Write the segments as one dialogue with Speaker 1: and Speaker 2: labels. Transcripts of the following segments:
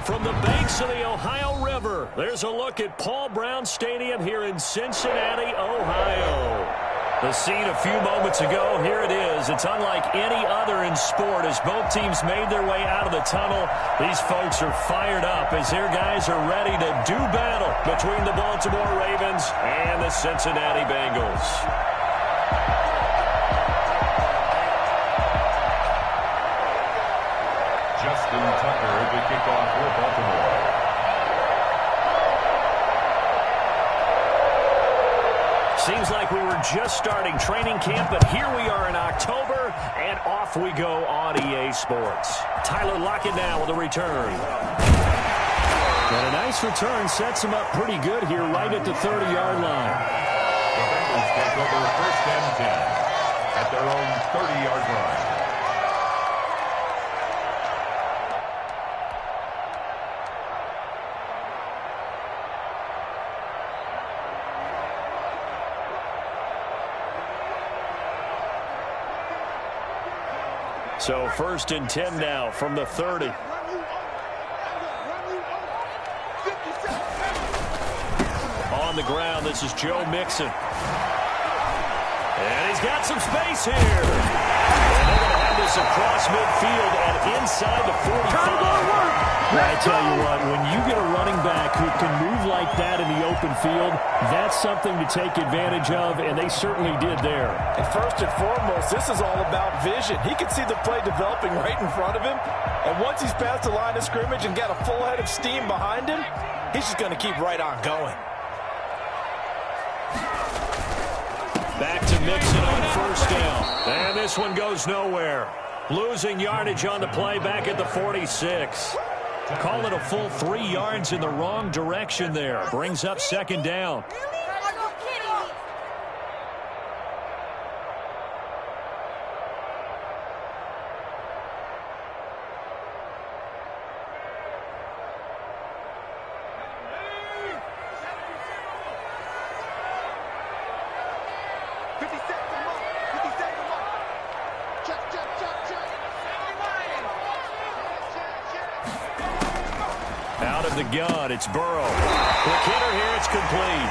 Speaker 1: From the banks of the Ohio River, there's a look at Paul Brown Stadium here in Cincinnati, Ohio. The scene a few moments ago, here it is. It's unlike any other in sport as both teams made their way out of the tunnel. These folks are fired up as their guys are ready to do battle between the Baltimore Ravens and the Cincinnati Bengals.
Speaker 2: Justin Tucker, the kickoff for Baltimore.
Speaker 1: Seems like we were just starting training camp, but here we are in October, and off we go on EA Sports. Tyler Lockett now with a return. And a nice return sets him up pretty good here right at the 30-yard line.
Speaker 2: The Bengals take over 1st and 10 at their own 30-yard line.
Speaker 1: So 1st and 10 now from the 30. On the ground, this is Joe Mixon. And he's got some space here. And they're going to have this across midfield and inside the 45. I tell you what, when you get a running back who can move like that in the open field, that's something to take advantage of, and they certainly did there.
Speaker 3: And first and foremost, this is all about vision. He can see the play developing right in front of him, and once he's past the line of scrimmage and got a full head of steam behind him, he's just going to keep right on going.
Speaker 1: Back to Mixon on 1st down. And this one goes nowhere. Losing yardage on the play back at the 46. Call it a full 3 yards in the wrong direction there. Brings up 2nd down. Out of the gun, it's Burrow. The kidder here, it's complete.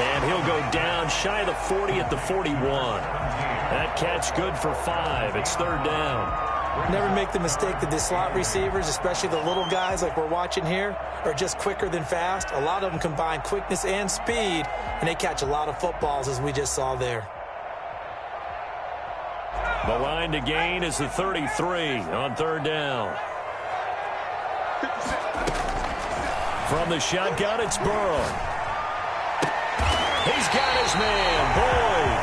Speaker 1: And he'll go down shy of the 40 at the 41. That catch good for 5. It's 3rd down.
Speaker 3: Never make the mistake that the slot receivers, especially the little guys like we're watching here, are just quicker than fast. A lot of them combine quickness and speed, and they catch a lot of footballs, as we just saw there.
Speaker 1: The line to gain is the 33 on 3rd down. From the shotgun, it's Burrow. He's got his man, Boyd.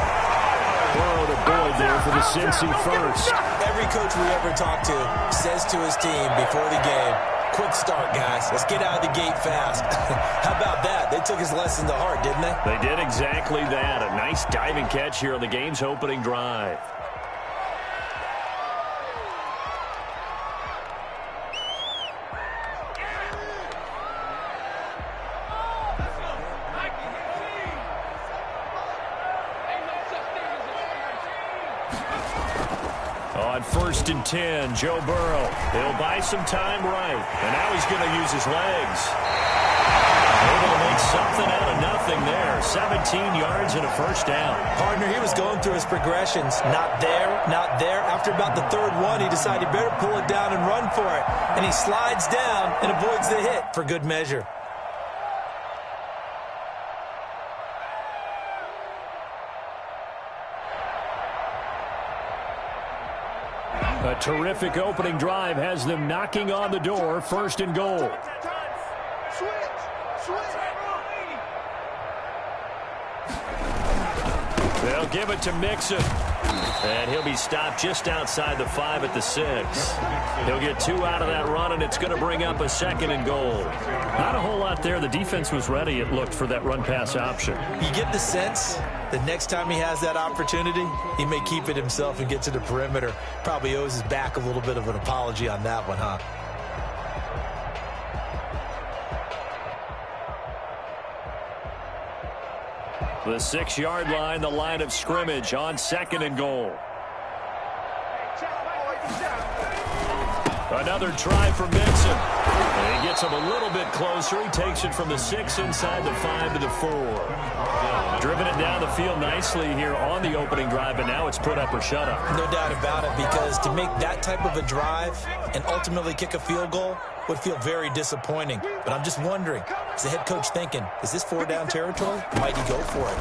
Speaker 1: Burrow to Boyd there for the Cincy first.
Speaker 3: Every coach we ever talk to says to his team before the game, quick start, guys. Let's get out of the gate fast. How about that? They took his lesson to heart, didn't they?
Speaker 1: They did exactly that. A nice diving catch here on the game's opening drive. On 1st and 10, Joe Burrow. He'll buy some time right. And now he's going to use his legs. Able to make something out of nothing there. 17 yards and a 1st down.
Speaker 3: Partner, he was going through his progressions. Not there, not there. After about the 3rd one, he decided he better pull it down and run for it. And he slides down and avoids the hit for good measure.
Speaker 1: A terrific opening drive has them knocking on the door. 1st and goal. They'll give it to Mixon. And he'll be stopped just outside the 5 at the 6. He'll get 2 out of that run, and it's going to bring up a 2nd and goal. Not a whole lot there. The defense was ready, it looked, for that run-pass option.
Speaker 3: You get the sense that next time he has that opportunity, he may keep it himself and get to the perimeter. Probably owes his back a little bit of an apology on that one, huh?
Speaker 1: The 6-yard line, the line of scrimmage on 2nd and goal. Another try for Mixon. And he gets him a little bit closer. He takes it from the 6 inside the 5 to the 4. Driven it down the field nicely here on the opening drive, but now it's put up or shut up.
Speaker 3: No doubt about it, because to make that type of a drive and ultimately kick a field goal would feel very disappointing. But I'm just wondering, is the head coach thinking, is this 4-down territory? Might he go for it?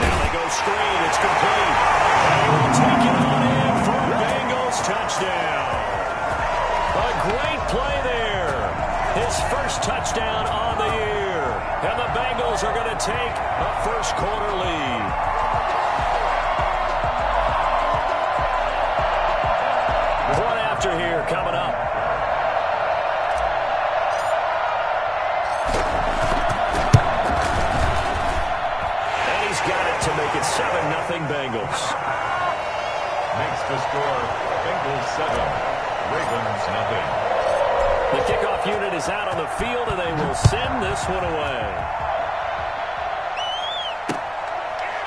Speaker 1: Now they go screen. It's complete. And he will take it on in for a Bengals touchdown. A great play there. His first touchdown on the year. And the Bengals are going to take a first-quarter lead. One after here coming up. And he's got it to make it 7-0 Bengals.
Speaker 2: Makes the score Bengals 7, Ravens 0.
Speaker 1: The kickoff unit is out on the field, and they will send this one away.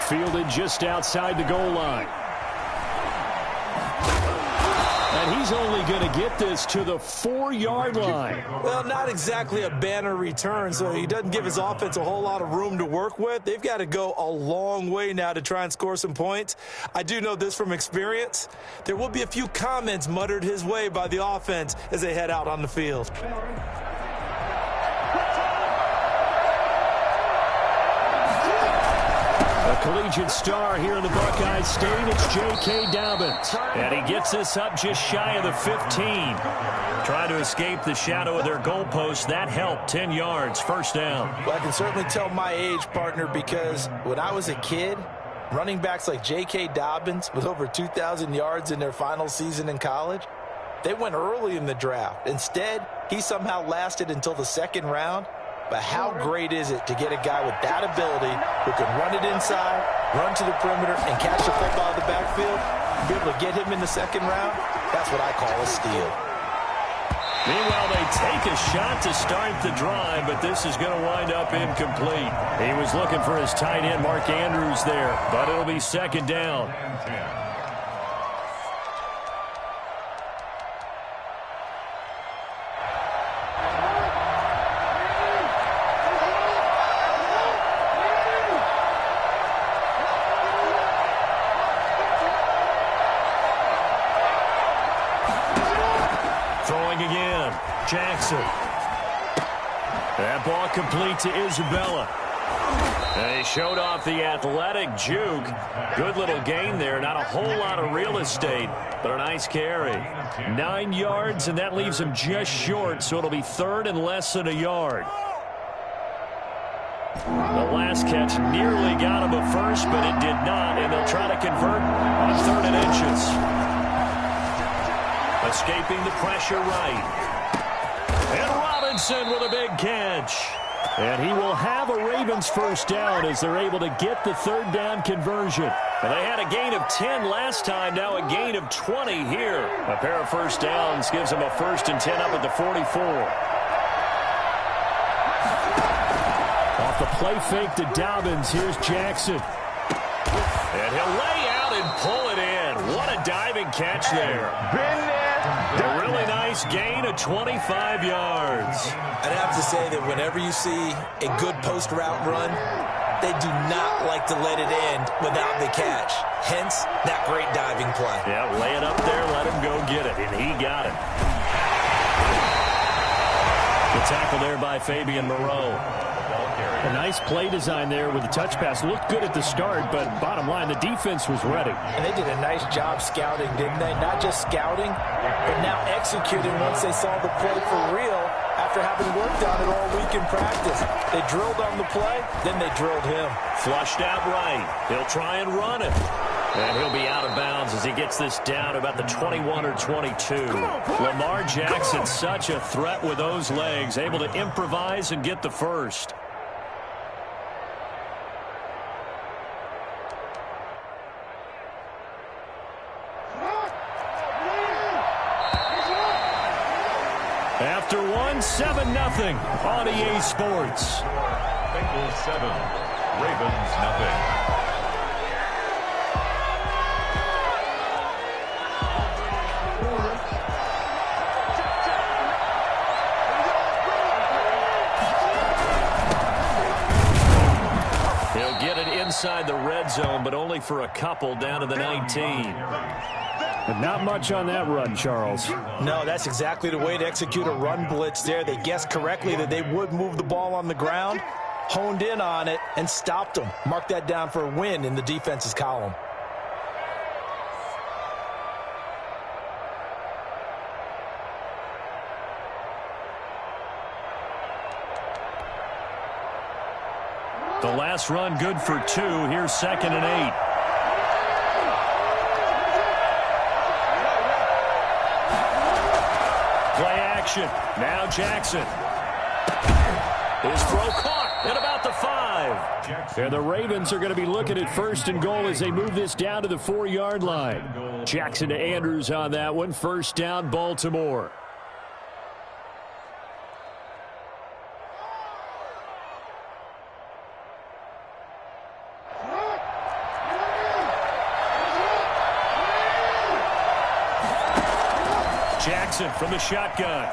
Speaker 1: Fielded just outside the goal line. And he's only going to get this to the 4-yard line.
Speaker 3: Well, not exactly a banner return, so he doesn't give his offense a whole lot of room to work with. They've got to go a long way now to try and score some points. I do know this from experience. There will be a few comments muttered his way by the offense as they head out on the field.
Speaker 1: Collegiate star here in the Buckeye State, it's J.K. Dobbins. And he gets this up just shy of the 15. Trying to escape the shadow of their goalpost. That helped. 10 yards, first down.
Speaker 3: Well, I can certainly tell my age, partner, because when I was a kid, running backs like J.K. Dobbins with over 2,000 yards in their final season in college, they went early in the draft. Instead, he somehow lasted until the second round. But how great is it to get a guy with that ability who can run it inside, run to the perimeter, and catch the football in the backfield? Be able to get him in the second round? That's what I call a steal.
Speaker 1: Meanwhile, they take a shot to start the drive, but this is going to wind up incomplete. He was looking for his tight end, Mark Andrews, there, but it'll be second down. Jackson. That ball complete to Isabella. And he showed off the athletic juke. Good little gain there. Not a whole lot of real estate, but a nice carry. 9 yards, and that leaves him just short, so it'll be third and less than a yard. The last catch nearly got him a first, but it did not, and they'll try to convert on 3rd and inches. Escaping the pressure right. And Robinson with a big catch. And he will have a Ravens first down as they're able to get the 3rd down conversion. And they had a gain of 10 last time, now a gain of 20 here. A pair of first downs gives them a 1st and 10 up at the 44. Off the play fake to Dobbins, here's Jackson. And he'll lay out and pull it in. What a diving catch there.
Speaker 2: Been there.
Speaker 1: A really nice gain of 25 yards.
Speaker 3: I'd have to say that whenever you see a good post route run, they do not like to let it end without the catch. Hence, that great diving play.
Speaker 1: Yeah, lay it up there, let him go get it, and he got it. The tackle there by Fabian Moreau. A nice play design there with the touch pass. Looked good at the start, but bottom line, the defense was ready.
Speaker 3: And they did a nice job scouting, didn't they? Not just scouting, but now executing once they saw the play for real after having worked on it all week in practice. They drilled on the play, then they drilled him.
Speaker 1: Flushed out right. He'll try and run it. And he'll be out of bounds as he gets this down to about the 21 or 22. Lamar Jackson, such a threat with those legs, able to improvise and get the first. After one, 7-0 on EA Sports.
Speaker 2: Bengals 7, Ravens 0.
Speaker 1: inside the red zone, but only for a couple down to the 19.
Speaker 4: But not much on that run, Charles.
Speaker 3: No, that's exactly the way to execute a run blitz there. They guessed correctly that they would move the ball on the ground, honed in on it, and stopped them. Mark that down for a win in the defense's column.
Speaker 1: The last run good for 2. Here's 2nd and 8. Play action. Now Jackson. His throw caught at about the 5.
Speaker 4: And the Ravens are going to be looking at 1st and goal as they move this down to the 4-yard line. Jackson to Andrews on that one. 1st down, Baltimore.
Speaker 1: Jackson from the shotgun.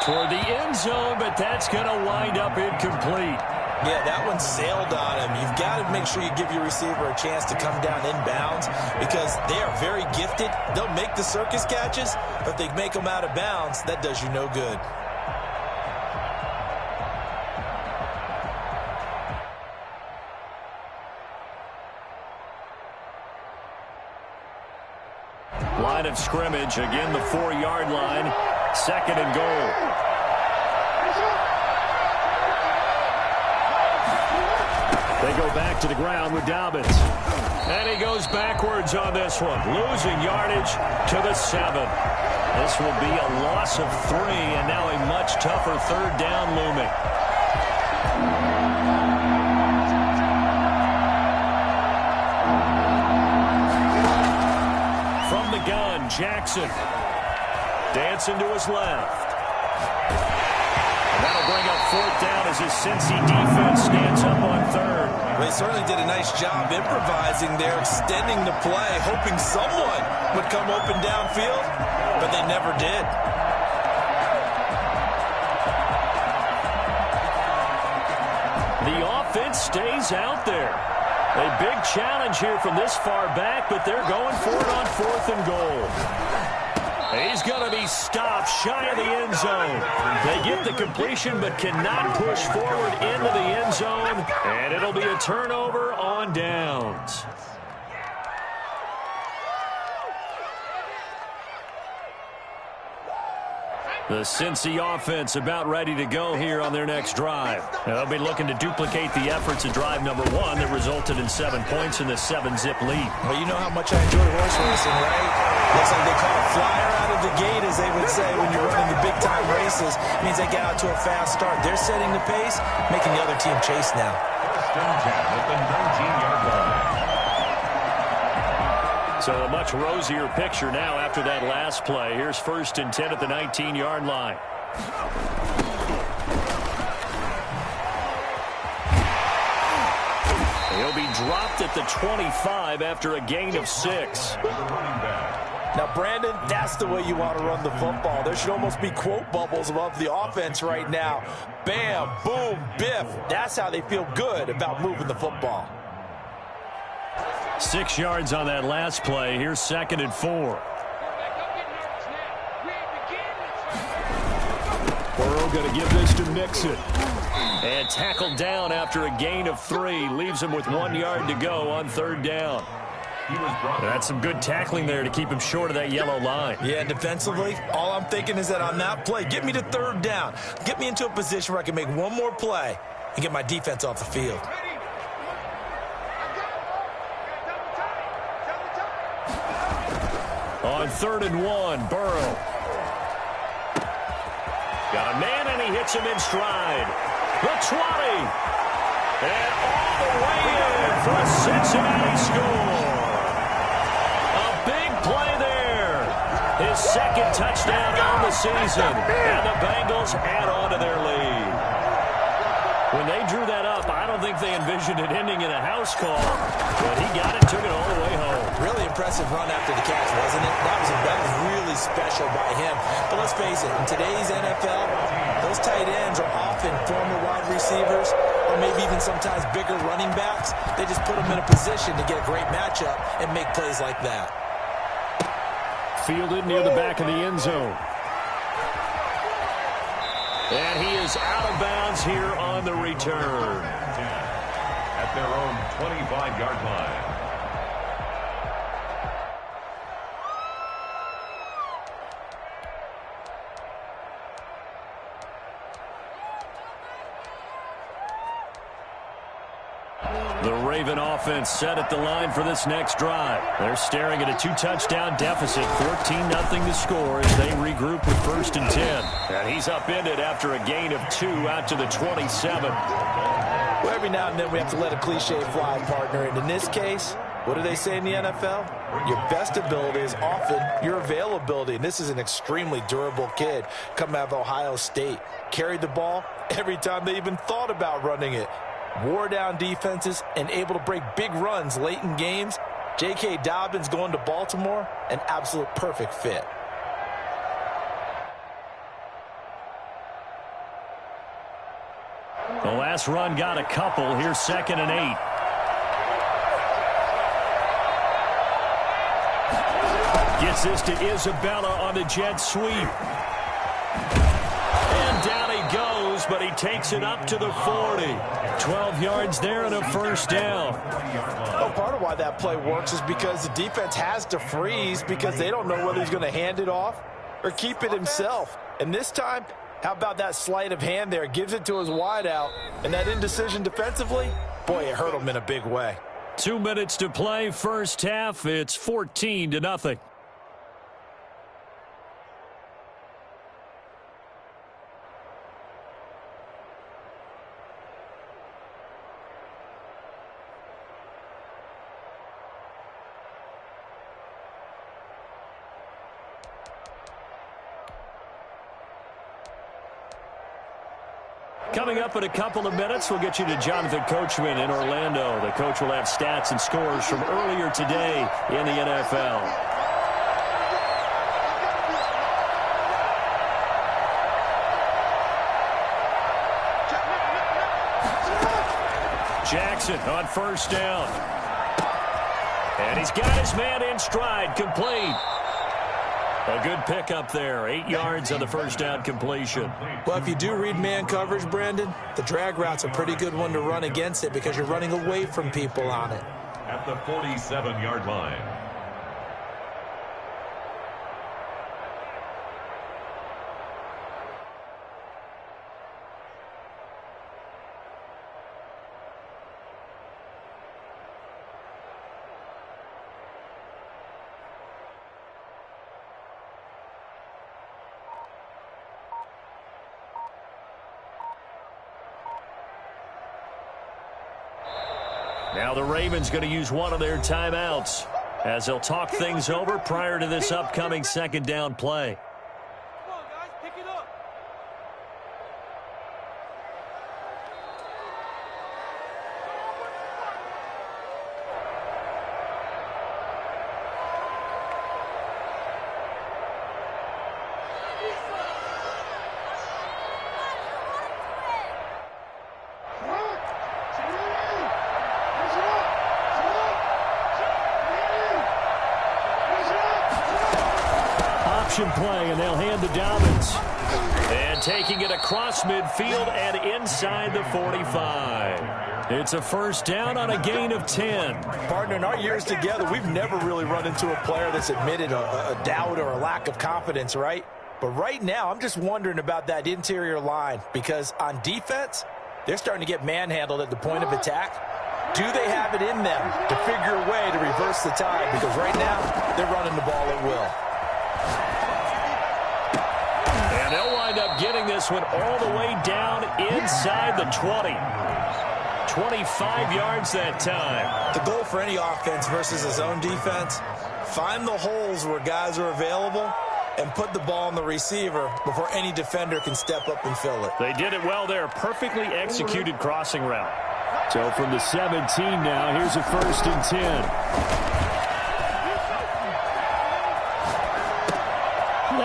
Speaker 1: Toward the end zone, but that's going to wind up incomplete.
Speaker 3: Yeah, that one sailed on him. You've got to make sure you give your receiver a chance to come down inbounds because they are very gifted. They'll make the circus catches, but if they make them out of bounds, that does you no good.
Speaker 1: Line of scrimmage, again the 4-yard line, 2nd and goal.
Speaker 4: They go back to the ground with Dobbins.
Speaker 1: And he goes backwards on this one, losing yardage to the 7. This will be a loss of 3, and now a much tougher 3rd down looming. From the gun, Jackson. Dancing to his left. And that'll bring up 4th down as his Cincy defense stands up on 3rd.
Speaker 3: They certainly did a nice job improvising there, extending the play, hoping someone would come open downfield, but they never did.
Speaker 1: The offense stays out there. A big challenge here from this far back, but they're going for it on 4th and goal. He's going to be stopped shy of the end zone. They get the completion but cannot push forward into the end zone, and it'll be a turnover on downs. The Cincy offense about ready to go here on their next drive. They'll be looking to duplicate the efforts of drive number 1 that resulted in 7 points in the 7-zip lead.
Speaker 3: Well, you know how much I enjoy horse racing, right? Looks like they call a flyer out of the gate, as they would say when you're running the big-time races. It means they get out to a fast start. They're setting the pace, making the other team chase now.
Speaker 2: 1st and 10 at the 19-yard line.
Speaker 1: So a much rosier picture now after that last play. Here's 1st and 10 at the 19-yard line. He'll be dropped at the 25 after a gain of 6.
Speaker 3: Now, Brandon, that's the way you want to run the football. There should almost be quote bubbles above the offense right now. Bam, boom, biff. That's how they feel good about moving the football.
Speaker 1: 6 yards on that last play. Here's 2nd and 4.
Speaker 4: Burrow going to give this to Mixon.
Speaker 1: And tackled down after a gain of 3. Leaves him with 1 yard to go on 3rd down. That's some good tackling there to keep him short of that yellow line.
Speaker 3: Yeah, defensively, all I'm thinking is that on that play, get me to 3rd down. Get me into a position where I can make one more play and get my defense off the field.
Speaker 1: On 3rd and 1, Burrow. Got a man, and he hits him in stride. The 20. And all the way in for a Cincinnati score. A big play there. His 2nd touchdown on the season. And the Bengals add on to their lead. When they drew that up, I don't think they envisioned it ending in a house call. But he got it, took it all the way home.
Speaker 3: Really impressive run after the catch, wasn't it? That was really special by him. But let's face it, in today's NFL, those tight ends are often former wide receivers. A or maybe even sometimes bigger running backs, they just put them in a position to get a great matchup and make plays like that.
Speaker 4: Fielded near the back of the end zone.
Speaker 1: And he is out of bounds here on the return.
Speaker 2: At their own 25-yard line.
Speaker 1: The Raven offense set at the line for this next drive. They're staring at a 2-touchdown deficit, 14-0 to score as they regroup with 1st and 10. And he's upended after a gain of 2 out to the 27.
Speaker 3: Well, every now and then we have to let a cliche fly, partner. And in this case, what do they say in the NFL? Your best ability is often your availability. And this is an extremely durable kid coming out of Ohio State. Carried the ball every time they even thought about running it. Wore down defenses and able to break big runs late in games. J.K. Dobbins going to Baltimore, an absolute perfect fit.
Speaker 1: The last run got a couple. Here's 2nd and 8. Gets this to Isabella on the jet sweep. And down he goes, but he takes it up to the 40. 12 yards there and a 1st down.
Speaker 3: Well, part of why that play works is because the defense has to freeze because they don't know whether he's going to hand it off or keep it himself. And this time, how about that sleight of hand there? Gives it to his wideout. And that indecision defensively, boy, it hurt him in a big way.
Speaker 1: 2 minutes to play, first half. It's 14-0. Coming up in a couple of minutes, we'll get you to Jonathan Coachman in Orlando. The coach will have stats and scores from earlier today in the NFL. Jackson on 1st down. And he's got his man in stride, complete. A good pickup there. 8 yards on the 1st down completion.
Speaker 3: Well, if you do read man coverage, Brandon, the drag route's a pretty good one to run against it because you're running away from people on it.
Speaker 2: At the 47-yard line.
Speaker 1: Now the Ravens going to use one of their timeouts as they'll talk things over prior to this upcoming 2nd down play.
Speaker 5: Come on, guys, pick it up.
Speaker 1: Play, and they'll hand to Dobbins. And taking it across midfield and inside the 45. It's a 1st down on a gain of 10.
Speaker 3: Partner, in our years together, we've never really run into a player that's admitted a doubt or a lack of confidence, right? But right now, I'm just wondering about that interior line because on defense, they're starting to get manhandled at the point of attack. Do they have it in them to figure a way to reverse the tide? Because right now, they're running the ball at will.
Speaker 1: And they'll wind up getting this one all the way down inside the 20. 25 yards that time.
Speaker 3: The goal for any offense versus a zone defense, find the holes where guys are available and put the ball on the receiver before any defender can step up and fill it.
Speaker 1: They did it well there. Perfectly executed crossing route.
Speaker 4: So from the 17 now, here's a 1st and 10.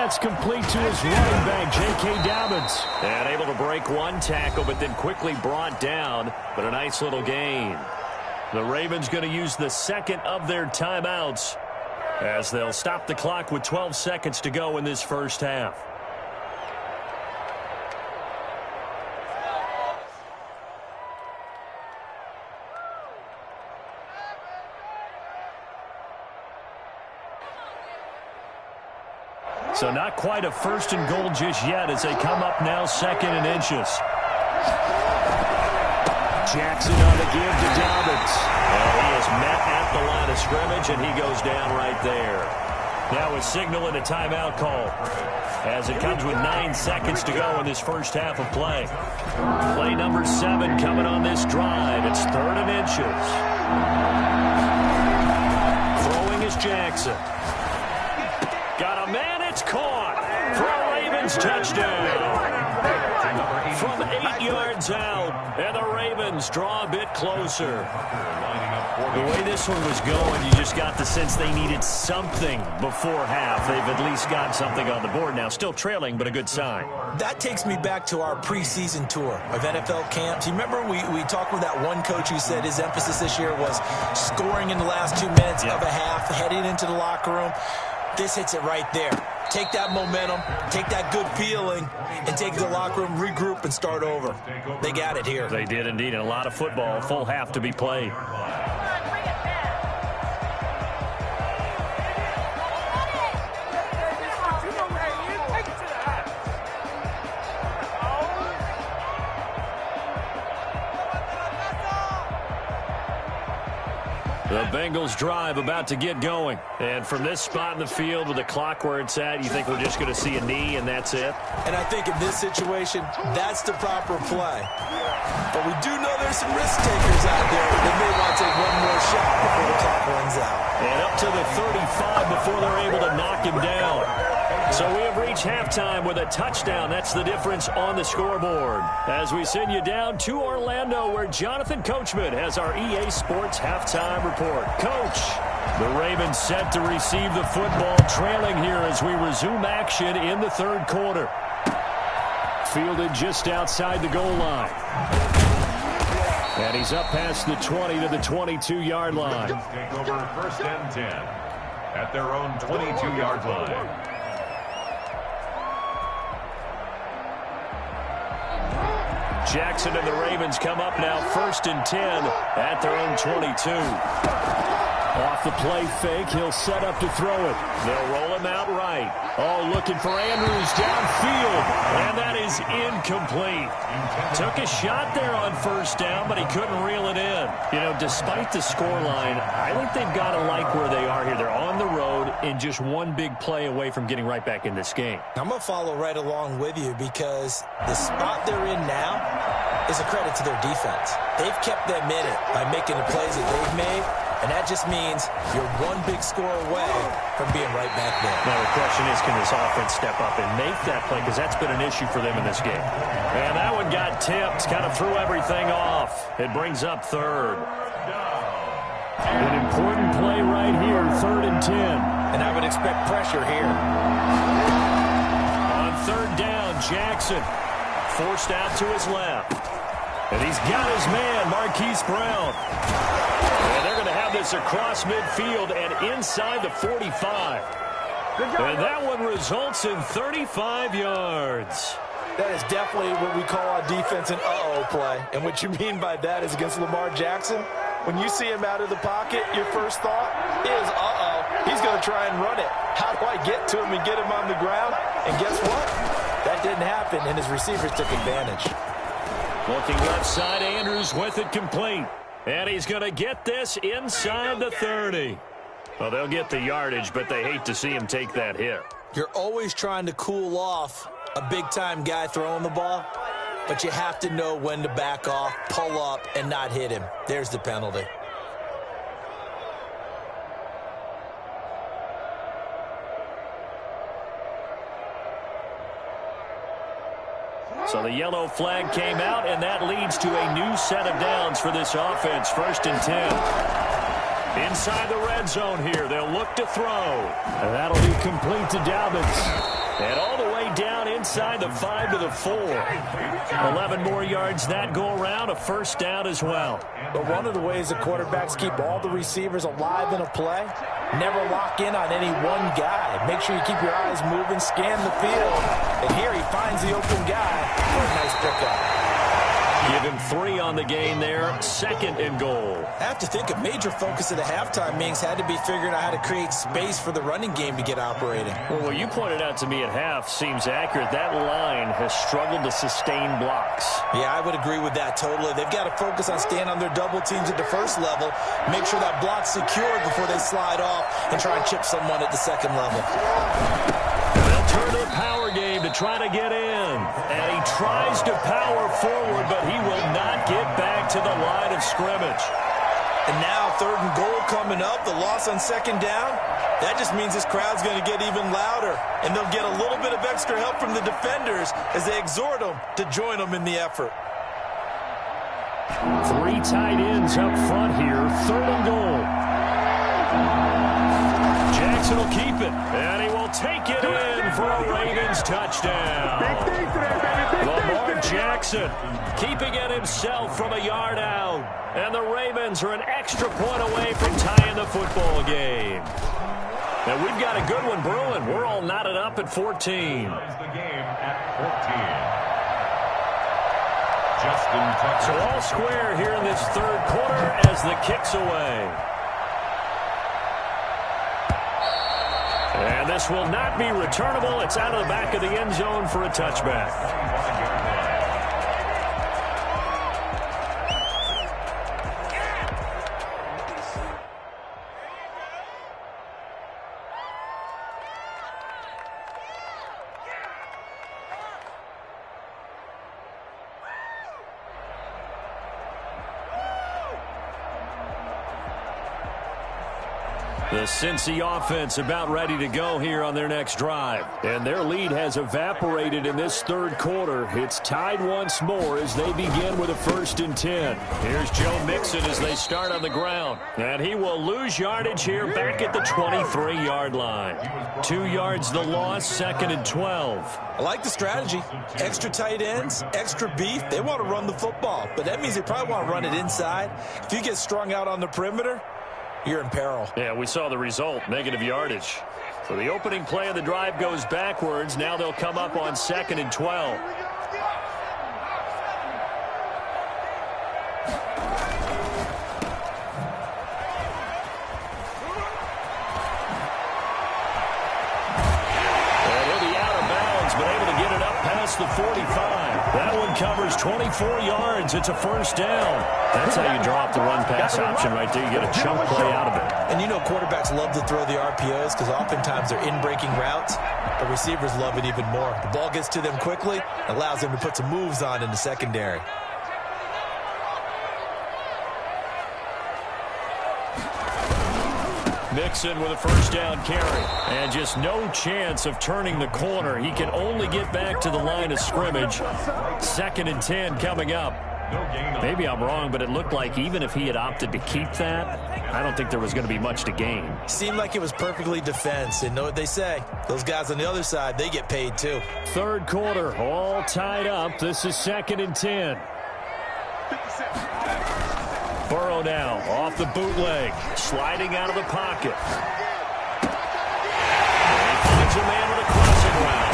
Speaker 4: That's complete to his running back, J.K. Dobbins.
Speaker 1: And able to break one tackle, but then quickly brought down. But a nice little gain. The Ravens going to use the second of their timeouts as they'll stop the clock with 12 seconds to go in this first half. So not quite a first and goal just yet as they come up now second and inches.
Speaker 4: Jackson on the give to Dobbins.
Speaker 1: And he is met at the line of scrimmage, and he goes down right there. Now a signal and a timeout call as it comes with 9 seconds to go in this first half of play. Play number 7 coming on this drive. It's third and inches. Throwing is Jackson. Got a man, it's caught for a Ravens touchdown. From 8 yards out, and the Ravens draw a bit closer. The way this one was going, you just got the sense they needed something before half. They've at least got something on the board now. Still trailing, but a good sign.
Speaker 3: That takes me back to our preseason tour of NFL camps. You remember we talked with that one coach who said his emphasis this year was scoring in the last 2 minutes of a half, heading into the locker room. This hits it right there. Take that momentum, take that good feeling, and take it to the locker room, regroup, and start over. They got it here.
Speaker 1: They did indeed, and a lot of football, full half to be played. The Bengals drive about to get going. And from this spot in the field with the clock where it's at, you think we're just going to see a knee and that's it?
Speaker 3: And I think in this situation, that's the proper play. But we do know there's some risk takers out there that may want to take one more shot before the clock runs out.
Speaker 1: And up to the 35 before they're able to knock him down. So we have reached halftime with a touchdown. That's the difference on the scoreboard. As we send you down to Orlando, where Jonathan Coachman has our EA Sports halftime report. Coach, the Ravens set to receive the football, trailing here as we resume action in the third quarter. Fielded just outside the goal line. And he's up past the 20 to the 22-yard line.
Speaker 2: Take over first and 10 at their own 22-yard line.
Speaker 1: Jackson and the Ravens come up now first and 10 at their own 22.
Speaker 4: Off the play fake, he'll set up to throw it.
Speaker 1: They'll roll him out right. Oh, looking for Andrews downfield, and that is incomplete. Took a shot there on first down, but he couldn't reel it in. You know, despite the scoreline, I think they've got to like where they are here. They're on the road and just one big play away from getting right back in this game.
Speaker 3: I'm going to follow right along with you because the spot they're in now is a credit to their defense. They've kept them in it by making the plays that they've made. And that just means you're one big score away from being right back there.
Speaker 1: Now the question is, can this offense step up and make that play? Because that's been an issue for them in this game. And that one got tipped, kind of threw everything off. It brings up third.
Speaker 4: An important play right here, third and 10.
Speaker 3: And I would expect pressure here.
Speaker 1: On third down, Jackson forced out to his left. And he's got his man, Marquise Brown. And they're going to have this across midfield and inside the 45. And that one results in 35 yards.
Speaker 3: That is definitely what we call a defense an uh-oh play. And what you mean by that is against Lamar Jackson, when you see him out of the pocket, your first thought is, uh-oh, he's going to try and run it. How do I get to him and get him on the ground? And guess what? That didn't happen, and his receivers took advantage.
Speaker 1: Looking left side, Andrews with it complete. And he's going to get this inside the 30. Well, they'll get the yardage, but they hate to see him take that hit.
Speaker 3: You're always trying to cool off a big-time guy throwing the ball, but you have to know when to back off, pull up, and not hit him. There's the penalty.
Speaker 1: So the yellow flag came out, and that leads to a new set of downs for this offense. First and 10. Inside the red zone here, they'll look to throw.
Speaker 4: And that'll be complete to Dobbins.
Speaker 1: And all the way down inside the 5 to the 4. 11 more yards that go around, a first down as well.
Speaker 3: But one of the ways the quarterbacks keep all the receivers alive in a play, never lock in on any one guy. Make sure you keep your eyes moving, scan the field. And here he finds the open guy for a nice pickup.
Speaker 1: Give him 3 on the gain there, 2nd and goal.
Speaker 3: I have to think a major focus of the halftime meetings had to be figuring out how to create space for the running game to get operating.
Speaker 1: Well, what you pointed out to me at half seems accurate. That line has struggled to sustain blocks.
Speaker 3: Yeah, I would agree with that totally. They've got to focus on staying on their double teams at the first level, make sure that block's secured before they slide off and try and chip someone at the second level.
Speaker 1: They'll turn to the power game to try to get in. And he tries to power forward, but he will not get back to the line of scrimmage.
Speaker 3: And now 3rd and goal coming up, the loss on 2nd down. That just means this crowd's going to get even louder. And they'll get a little bit of extra help from the defenders as they exhort them to join them in the effort.
Speaker 4: 3 tight ends up front here, 3rd and goal.
Speaker 1: Jackson will keep it, and he will take it in for a Ravens touchdown. Lamar Jackson keeping it himself from a yard out. And the Ravens are an extra point away from tying the football game. And we've got a good one brewing. We're all knotted up at 14.
Speaker 2: The game at 14. Justin Tucker.
Speaker 1: So all square here in this 3rd quarter as the kick's away. And this will not be returnable. It's out of the back of the end zone for a touchback. The Cincy offense about ready to go here on their next drive. And their lead has evaporated in this 3rd quarter. It's tied once more as they begin with a 1st and 10. Here's Joe Mixon as they start on the ground. And he will lose yardage here back at the 23-yard line. 2 yards the loss, 2nd and 12.
Speaker 3: I like the strategy. Extra tight ends, extra beef. They want to run the football, but that means they probably want to run it inside. If you get strung out on the perimeter, you're in peril.
Speaker 1: Yeah, we saw the result, negative yardage. So the opening play of the drive goes backwards. Now they'll come up on 2nd and 12. And he'll be out of bounds, but able to get it up past the 45. That one covers 24 yards. It's a 1st down. That's how you draw up the run-pass option right there. You get a chunk play out of it.
Speaker 3: And you know quarterbacks love to throw the RPOs because oftentimes they're in-breaking routes. The receivers love it even more. The ball gets to them quickly, allows them to put some moves on in the secondary.
Speaker 1: Mixon with a 1st down carry. And just no chance of turning the corner. He can only get back to the line of scrimmage. 2nd and 10 coming up. Maybe I'm wrong, but it looked like even if he had opted to keep that, I don't think there was going to be much to gain.
Speaker 3: Seemed like it was perfectly defense. And know what they say? Those guys on the other side, they get paid too.
Speaker 4: 3rd quarter, all tied up. This is 2nd and 10.
Speaker 1: Burrow now off the bootleg, sliding out of the pocket. And he finds a man with a crossing route.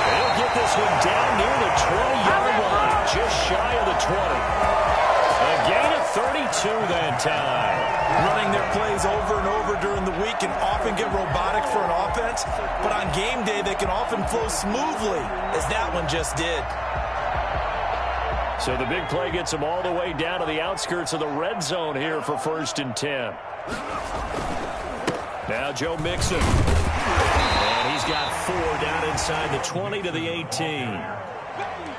Speaker 1: They'll get this one down near the 20-yard line, just shy of the 20. A gain of 32 that time.
Speaker 3: Running their plays over and over during the week can often get robotic for an offense, but on game day they can often flow smoothly, as that one just did.
Speaker 1: So the big play gets him all the way down to the outskirts of the red zone here for 1st and 10. Now Joe Mixon. And he's got 4 down inside the 20 to the 18.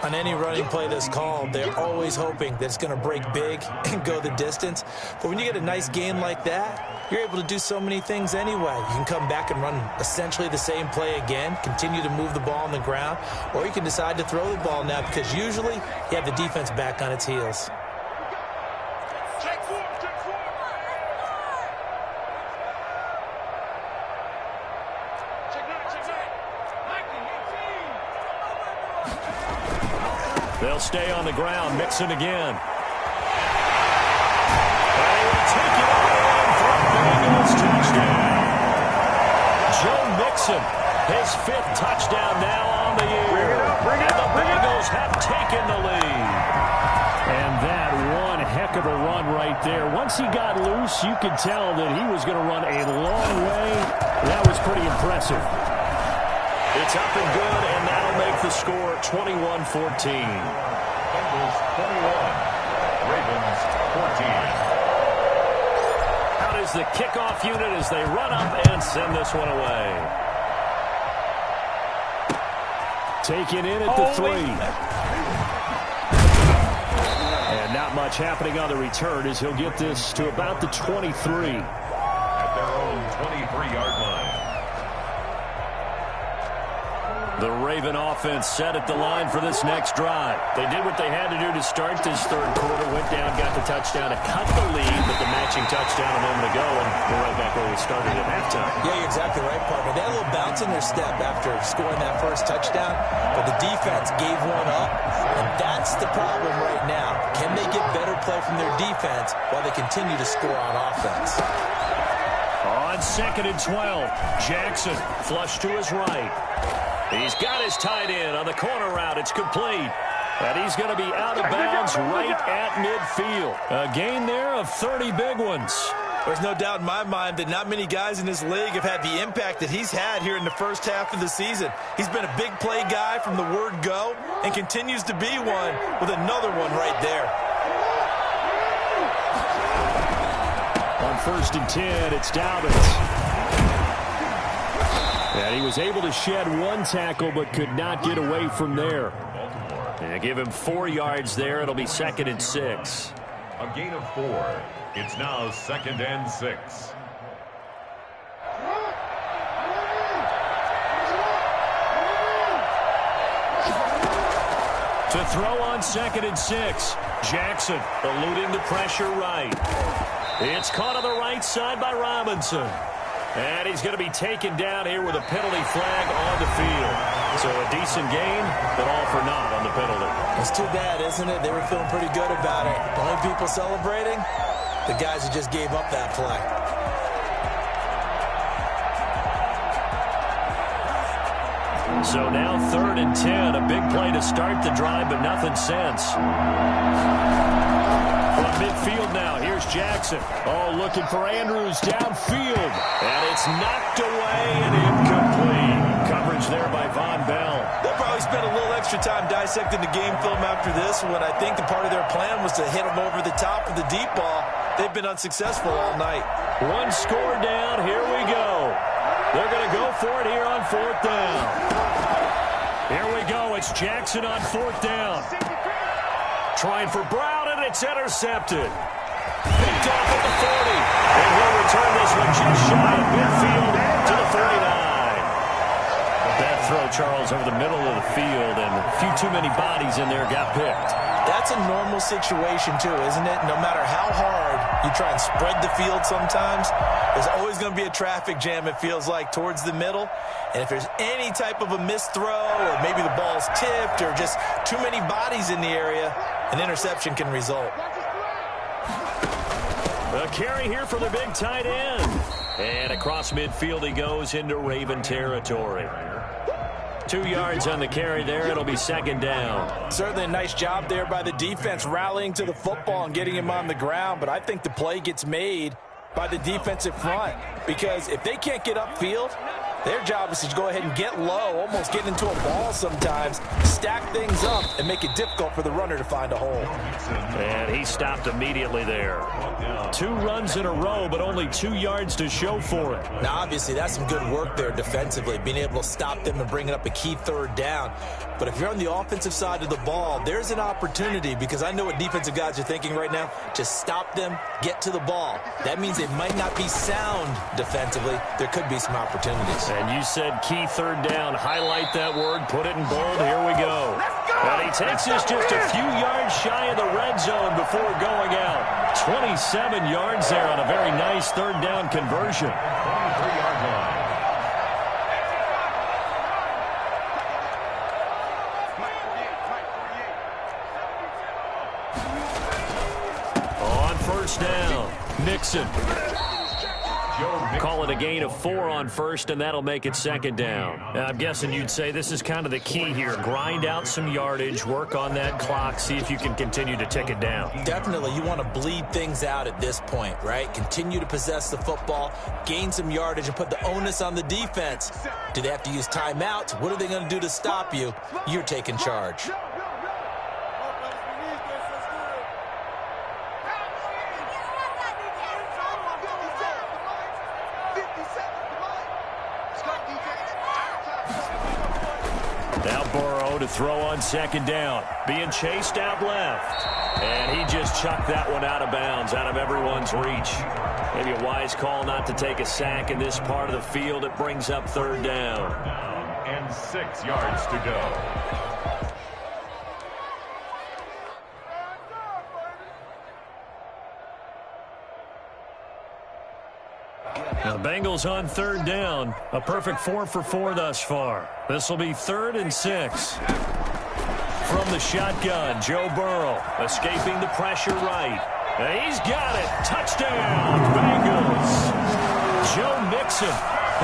Speaker 3: On any running play that's called, they're always hoping that it's going to break big and go the distance. But when you get a nice gain like that, you're able to do so many things anyway. You can come back and run essentially the same play again, continue to move the ball on the ground, or you can decide to throw the ball now because usually you have the defense back on its heels.
Speaker 1: They'll stay on the ground. Mixon again. And he will take it all in for a Bengals touchdown. Joe Mixon, his 5th touchdown now on the year. And the Bengals have taken the lead.
Speaker 4: And that one heck of a run right there. Once he got loose, you could tell that he was going to run a long way. That was pretty impressive.
Speaker 1: It's up and good, and that'll make the score 21-14.
Speaker 2: Bengals 21, Ravens 14.
Speaker 1: Out is the kickoff unit as they run up and send this one away.
Speaker 4: Taken in at the 3. And not much happening on the return as he'll get this to about the 23.
Speaker 2: At their own 23-yard line.
Speaker 1: The Raven offense set at the line for this next drive. They did what they had to do to start this third quarter. Went down, got the touchdown to cut the lead, but the matching touchdown a moment ago, and we're right back where we started at halftime.
Speaker 3: Yeah, you're exactly right, partner. They had a little bounce in their step after scoring that first touchdown, but the defense gave one up, and that's the problem right now. Can they get better play from their defense while they continue to score on offense?
Speaker 1: On 2nd and 12, Jackson flush to his right. He's got his tight end on the corner route. It's complete. And he's going to be out of bounds right at midfield. A gain there of 30 big ones.
Speaker 3: There's no doubt in my mind that not many guys in this league have had the impact that he's had here in the first half of the season. He's been a big play guy from the word go and continues to be one with another one right there.
Speaker 4: On 1st and 10, it's Dobbins. And he was able to shed one tackle but could not get away from there.
Speaker 1: And give him 4 yards there. It'll be 2nd and 6.
Speaker 2: A gain of 4. It's now 2nd and 6.
Speaker 1: To throw on 2nd and 6. Jackson eluding the pressure right. It's caught on the right side by Robinson. And he's going to be taken down here with a penalty flag on the field. So a decent gain, but all for naught on the penalty.
Speaker 3: It's too bad, isn't it? They were feeling pretty good about it. The only people celebrating, the guys who just gave up that play.
Speaker 1: So now 3rd and 10. A big play to start the drive, but nothing since. From midfield now, here's Jackson. Oh, looking for Andrews downfield. And it's knocked away and incomplete. Coverage there by Von Bell.
Speaker 3: They'll probably spend a little extra time dissecting the game film after this one. I think the part of their plan was to hit them over the top of the deep ball. They've been unsuccessful all night.
Speaker 1: One score down. Here we go. They're going to go for it here on 4th down. Here we go. It's Jackson on 4th down. Trying for Brown, and it's intercepted. Picked off at the 40. And he'll return this one just shy of midfield to the 49. Bad throw, Charles, over the middle of the field, and a few too many bodies in there got picked.
Speaker 3: That's a normal situation, too, isn't it? No matter how hard you try and spread the field sometimes, there's always going to be a traffic jam, it feels like, towards the middle. And if there's any type of a missed throw or maybe the ball's tipped or just too many bodies in the area, an interception can result.
Speaker 1: A carry here for the big tight end. And across midfield he goes into Raven territory. 2 yards on the carry there. It'll be 2nd down.
Speaker 3: Certainly a nice job there by the defense rallying to the football and getting him on the ground. But I think the play gets made by the defensive front, because if they can't get upfield, their job is to go ahead and get low, almost get into a ball sometimes, stack things up, and make it difficult for the runner to find a hole.
Speaker 1: And he stopped immediately there. 2 runs in a row, but only 2 yards to show for it.
Speaker 3: Now, obviously, that's some good work there defensively, being able to stop them and bringing up a key 3rd down. But if you're on the offensive side of the ball, there's an opportunity, because I know what defensive guys are thinking right now. Just stop them, get to the ball. That means they might not be sound defensively. There could be some opportunities.
Speaker 1: And you said key 3rd down. Highlight that word. Put it in bold. Here we go. And he takes us just a few yards shy of the red zone before going out. 27 yards there on a very nice 3rd down conversion.
Speaker 2: 23-yard line.
Speaker 1: Mixon. Call it a gain of 4 on first, and that'll make it second down. I'm guessing you'd say this is kind of the key here. Grind out some yardage, work on that clock, see if you can continue to tick it down.
Speaker 3: Definitely, you want to bleed things out at this point, right? Continue to possess the football, gain some yardage, and put the onus on the defense. Do they have to use timeouts? What are they going to do to stop you? You're taking charge.
Speaker 1: Now Burrow to throw on second down. Being chased out left. And he just chucked that one out of bounds, out of everyone's reach. Maybe a wise call not to take a sack in this part of the field. It brings up third down.
Speaker 2: And 6 yards to go.
Speaker 1: The Bengals on third down. A perfect 4 for 4 thus far. This will be 3rd and 6. From the shotgun, Joe Burrow escaping the pressure right. And he's got it. Touchdown, Bengals. Joe Mixon.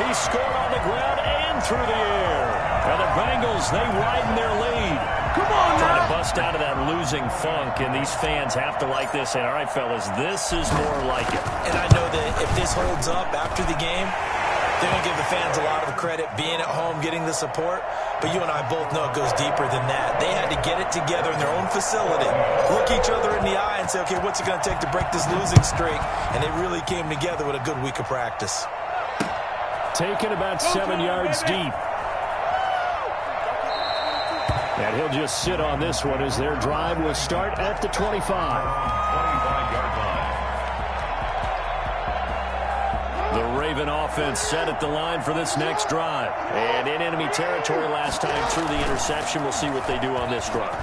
Speaker 1: He scored on the ground and through the air. Now the Bengals, they widen their lead. Come on, trying to bust out of that losing funk, and these fans have to like this. And all right, fellas, this is more like it.
Speaker 3: And I know that if this holds up after the game, they're going to give the fans a lot of credit, being at home, getting the support. But you and I both know it goes deeper than that. They had to get it together in their own facility, look each other in the eye and say, okay, what's it going to take to break this losing streak? And they really came together with a good week of practice.
Speaker 4: Taken about 7 yards deep. And he'll just sit on this one as their drive will start at the 25.
Speaker 2: 25-yard line.
Speaker 1: The Raven offense set at the line for this next drive. And in enemy territory last time through the interception. We'll see what they do on this drive.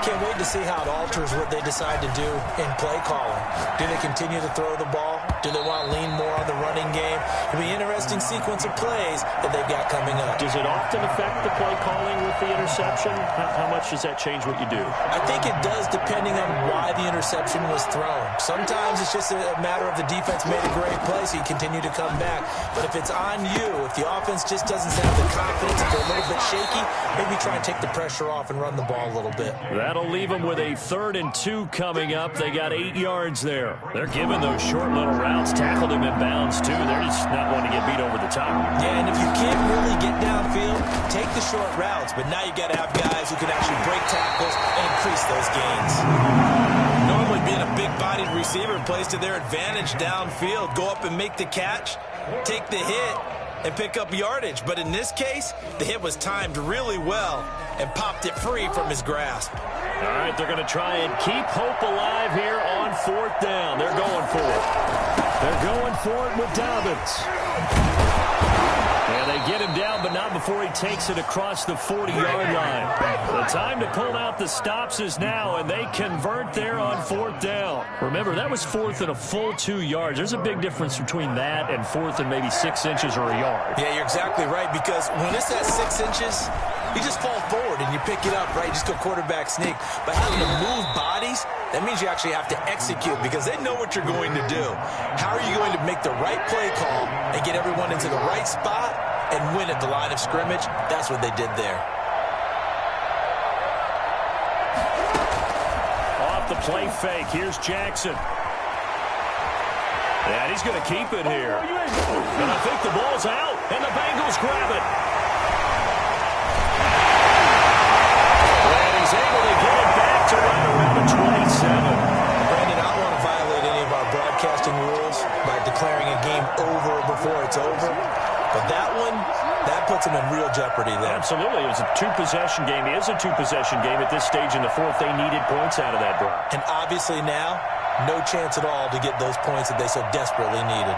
Speaker 3: Can't wait to see how it alters what they decide to do in play calling. Do they continue to throw the ball? Do they want to lean more on the running game? It'll be an interesting sequence of plays that they've got coming up.
Speaker 1: Does it often affect the play calling with the interception? How much does that change what you do?
Speaker 3: I think it does, depending on why the interception was thrown. Sometimes it's just a matter of the defense made a great play, so you continue to come back. But if it's on you, if the offense just doesn't have the confidence, if they're a little bit shaky, maybe try and take the pressure off and run the ball a little bit.
Speaker 1: That'll leave them with a 3rd and 2 coming up. They got 8 yards there. They're giving those short little routes. Tackled him in bounds, too. They're just not wanting to get beat over the top.
Speaker 3: Yeah, and if you can't really get downfield, take the short routes. But now you got to have guys who can actually break tackles and increase those gains. Normally being a big-bodied receiver plays to their advantage downfield. Go up and make the catch, take the hit, and pick up yardage. But in this case, the hit was timed really well and popped it free from his grasp.
Speaker 1: All right, they're going to try and keep hope alive here on 4th down. They're going for it.
Speaker 4: They're going for it with Dobbins.
Speaker 1: And they get him down, but not before he takes it across the 40-yard line. The time to pull out the stops is now, and they convert there on 4th down. Remember, that was 4th and a full 2 yards. There's a big difference between that and 4th and maybe 6 inches or a yard.
Speaker 3: Yeah, you're exactly right, because when it's at 6 inches, you just fall forward and you pick it up, right? You just go quarterback sneak. But having to move bodies, that means you actually have to execute because they know what you're going to do. How are you going to make the right play call and get everyone into the right spot and win at the line of scrimmage? That's what they did there.
Speaker 1: Off the play fake, here's Jackson. And he's going to keep it here. And I think the ball's out, and the Bengals grab it. And he's able to get it back to right around the 27.
Speaker 3: Brandon, I don't want to violate any of our broadcasting rules by declaring a game over before it's over. But that one, that puts them in real jeopardy there.
Speaker 1: Absolutely. It was a 2-possession game. It is a 2-possession game at this stage in the 4th. They needed points out of that drive.
Speaker 3: And obviously now, no chance at all to get those points that they so desperately needed.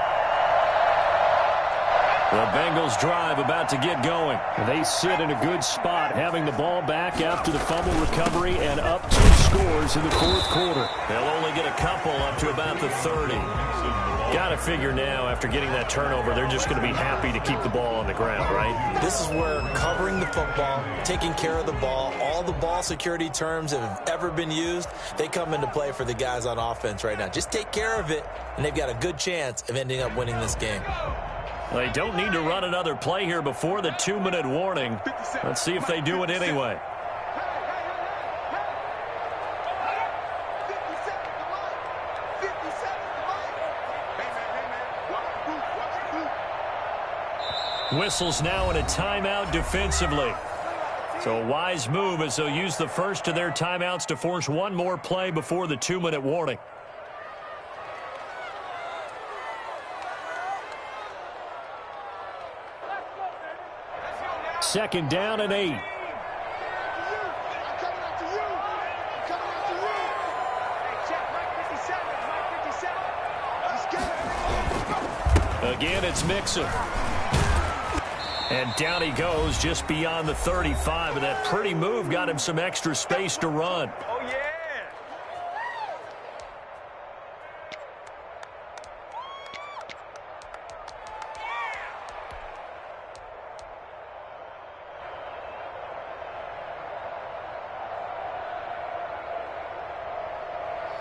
Speaker 1: The Bengals drive about to get going.
Speaker 4: They sit in a good spot, having the ball back after the fumble recovery and up 2 scores in the fourth quarter.
Speaker 1: They'll only get a couple up to about the 30. Got to figure now, after getting that turnover, they're just going to be happy to keep the ball on the ground, right?
Speaker 3: This is where covering the football, taking care of the ball, all the ball security terms that have ever been used, they come into play for the guys on offense right now. Just take care of it, and they've got a good chance of ending up winning this game.
Speaker 1: They don't need to run another play here before the 2-minute warning. Let's see if they do it anyway. Whistles now in a timeout defensively. So a wise move as they'll use the first of their timeouts to force one more play before the 2-minute warning.
Speaker 4: Second down and 8.
Speaker 1: Again, it's Mixon. And down he goes just beyond the 35. And that pretty move got him some extra space to run.
Speaker 5: Oh, yeah.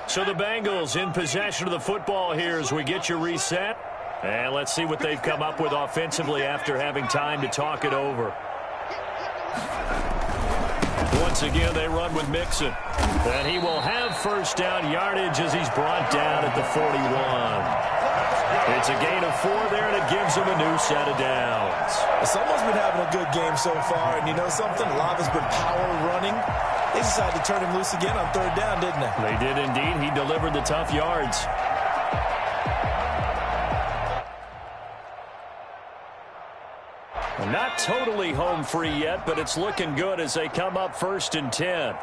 Speaker 1: So the Bengals in possession of the football here as we get you reset. And let's see what they've come up with offensively after having time to talk it over. Once again, they run with Mixon. And he will have first down yardage as he's brought down at the 41. It's a gain of 4 there, and it gives him a new set of downs.
Speaker 3: Someone's been having a good game so far, and you know something? A lot has been power running. They decided to turn him loose again on 3rd down, didn't they?
Speaker 1: They did indeed. He delivered the tough yards. Not totally home free yet, but it's looking good as they come up 1st and 10.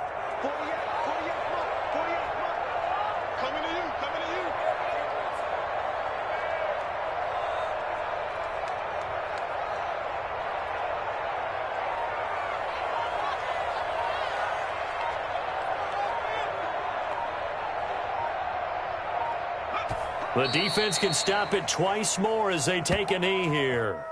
Speaker 1: The defense can stop it twice more as they take a knee here.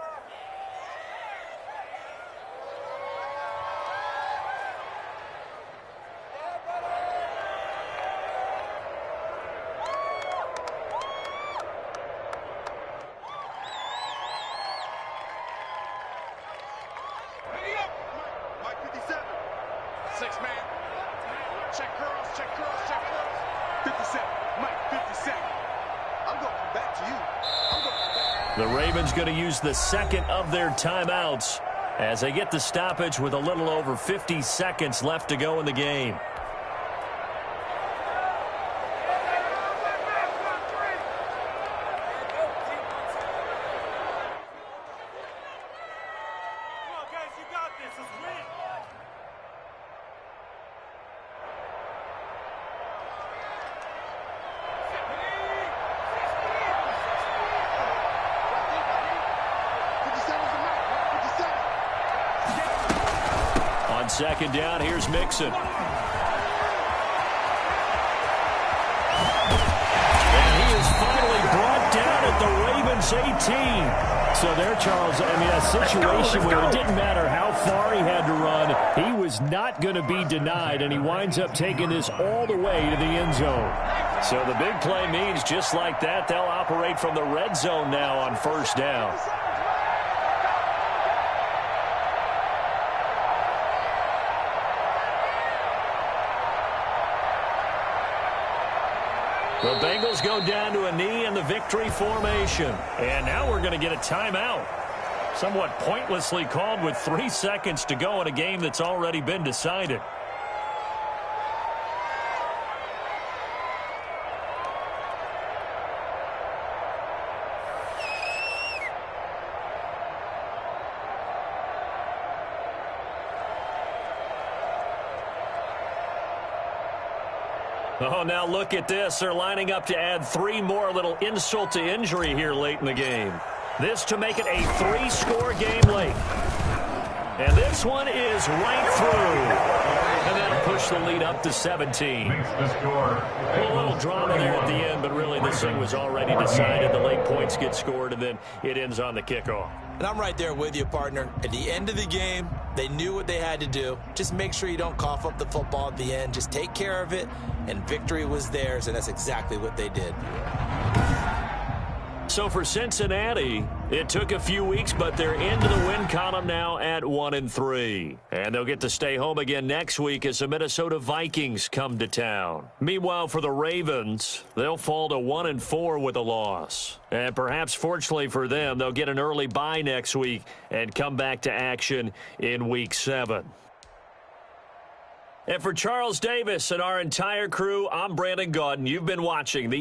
Speaker 1: The Ravens going to use the second of their timeouts as they get the stoppage with a little over 50 seconds left to go in the game. Second down, here's Mixon. And he is finally brought down at the Ravens 18.
Speaker 4: So there, Charles, I mean, a situation where it didn't matter how far he had to run, he was not going to be denied, and he winds up taking this all the way to the end zone.
Speaker 1: So the big play means just like that, they'll operate from the red zone now on 1st down. The Bengals go down to a knee in the victory formation. And now we're going to get a timeout. Somewhat pointlessly called with 3 seconds to go in a game that's already been decided. Oh, now look at this. They're lining up to add 3 more, little insult to injury here late in the game. This to make it a 3-score game late. And this one is right through. And that'll push the lead up to 17.
Speaker 2: Makes the score.
Speaker 1: A little drama there at the end, but really this thing was already decided. The late points get scored, and then it ends on the kickoff.
Speaker 3: And I'm right there with you, partner. At the end of the game, they knew what they had to do. Just make sure you don't cough up the football at the end. Just take care of it, and victory was theirs, and that's exactly what they did.
Speaker 1: So for Cincinnati, it took a few weeks, but they're into the win column now at 1-3. And they'll get to stay home again next week as the Minnesota Vikings come to town. Meanwhile, for the Ravens, they'll fall to 1-4 with a loss. And perhaps fortunately for them, they'll get an early bye next week and come back to action in Week 7. And for Charles Davis and our entire crew, I'm Brandon Gaudin. You've been watching the